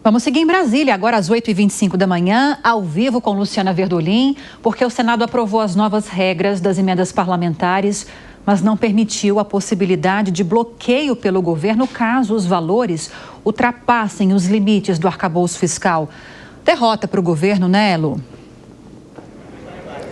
Vamos seguir em Brasília, agora às 8h25 da manhã, ao vivo com Luciana Verdolim, porque o Senado aprovou as novas regras das emendas parlamentares, mas não permitiu a possibilidade de bloqueio pelo governo caso os valores ultrapassem os limites do arcabouço fiscal. Derrota para o governo, né, Lu?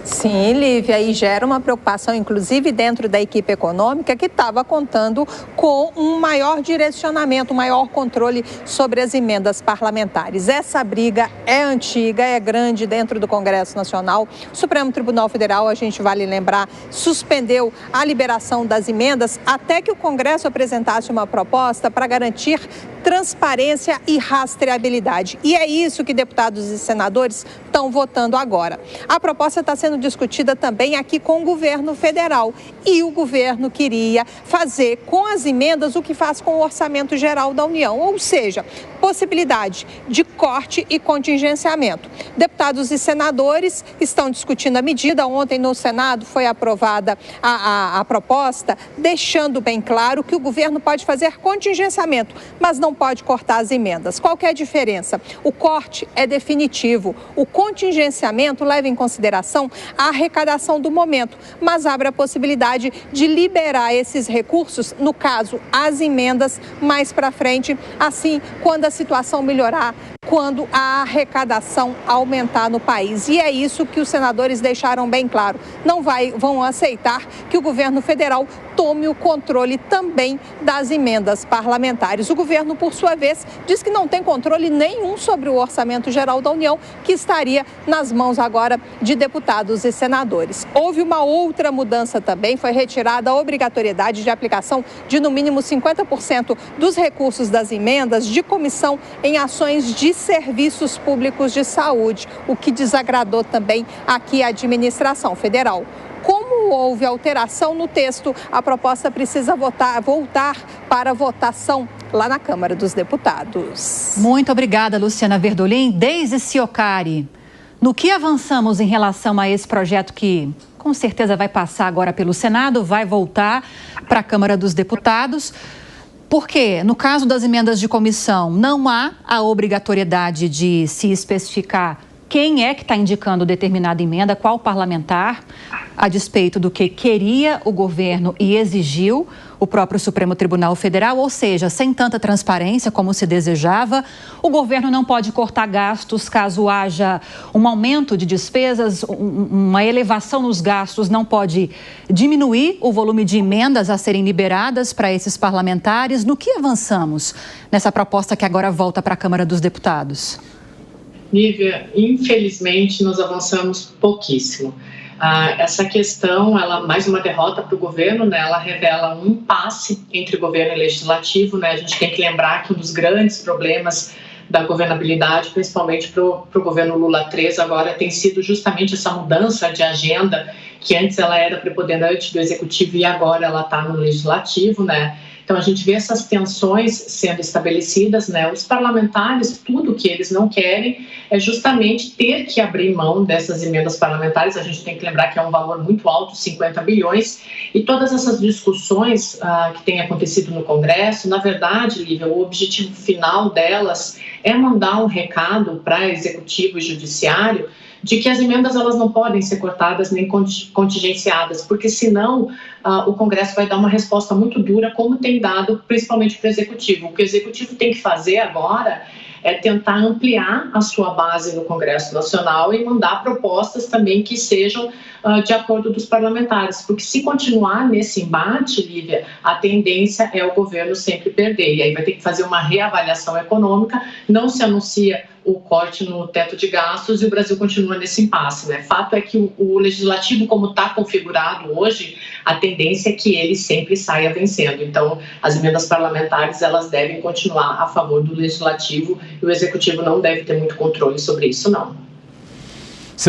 Sim, Lívia, e gera uma preocupação, inclusive dentro da equipe econômica, que estava contando com um maior direcionamento, um maior controle sobre as emendas parlamentares. Essa briga é antiga, é grande dentro do Congresso Nacional. O Supremo Tribunal Federal, a gente vale lembrar, suspendeu a liberação das emendas até que o Congresso apresentasse uma proposta para garantir transparência e rastreabilidade. E é isso que deputados e senadores estão votando agora. A proposta está sendo discutida também aqui com o governo federal. E o governo queria fazer com as emendas o que faz com o Orçamento Geral da União, ou seja, possibilidade de corte e contingenciamento. Deputados e senadores estão discutindo a medida. Ontem no Senado foi aprovada a proposta, deixando bem claro que o governo pode fazer contingenciamento, mas não pode cortar as emendas. Qual que é a diferença? O corte é definitivo. O contingenciamento leva em consideração a arrecadação do momento, mas abre a possibilidade de liberar esses recursos, no caso, as emendas, mais para frente, assim, quando a situação melhorar, quando a arrecadação aumentar no país. E é isso que os senadores deixaram bem claro. Não vão aceitar que o governo federal tome o controle também das emendas parlamentares. O governo, por sua vez, diz que não tem controle nenhum sobre o Orçamento Geral da União, que estaria nas mãos agora de deputados e senadores. Houve uma outra mudança também, foi retirada a obrigatoriedade de aplicação de no mínimo 50% dos recursos das emendas de comissão em ações de serviços públicos de saúde, o que desagradou também aqui a administração federal. Como houve alteração no texto, a proposta precisa voltar para votação lá na Câmara dos Deputados. Muito obrigada, Luciana Verdolim. Deise Ciocari, no que avançamos em relação a esse projeto que com certeza vai passar agora pelo Senado, vai voltar para a Câmara dos Deputados? Porque, no caso das emendas de comissão, não há a obrigatoriedade de se especificar quem é que está indicando determinada emenda, qual parlamentar, a despeito do que queria o governo e exigiu o próprio Supremo Tribunal Federal, ou seja, sem tanta transparência como se desejava. O governo não pode cortar gastos caso haja um aumento de despesas, uma elevação nos gastos, não pode diminuir o volume de emendas a serem liberadas para esses parlamentares. No que avançamos nessa proposta que agora volta para a Câmara dos Deputados? Lívia, infelizmente nós avançamos pouquíssimo. Essa questão, ela mais uma derrota para o governo, né? Ela revela um impasse entre governo e legislativo, né? A gente tem que lembrar que um dos grandes problemas da governabilidade, principalmente para o governo Lula III, agora tem sido justamente essa mudança de agenda, que antes ela era preponderante do executivo e agora ela está no legislativo, né? Então, a gente vê essas tensões sendo estabelecidas, né? Os parlamentares, tudo que eles não querem é justamente ter que abrir mão dessas emendas parlamentares. A gente tem que lembrar que é um valor muito alto, 50 bilhões, e todas essas discussões que têm acontecido no Congresso, na verdade, Lívia, o objetivo final delas é mandar um recado para Executivo e Judiciário de que as emendas elas não podem ser cortadas nem contingenciadas, porque senão o Congresso vai dar uma resposta muito dura, como tem dado principalmente para o Executivo. O que o Executivo tem que fazer agora é tentar ampliar a sua base no Congresso Nacional e mandar propostas também que sejam de acordo dos parlamentares, porque se continuar nesse embate, Lívia, a tendência é o governo sempre perder, e aí vai ter que fazer uma reavaliação econômica, não se anuncia o corte no teto de gastos e o Brasil continua nesse impasse, né? Fato é que o legislativo, como está configurado hoje, a tendência é que ele sempre saia vencendo. Então, as emendas parlamentares, elas devem continuar a favor do legislativo e o executivo não deve ter muito controle sobre isso, não.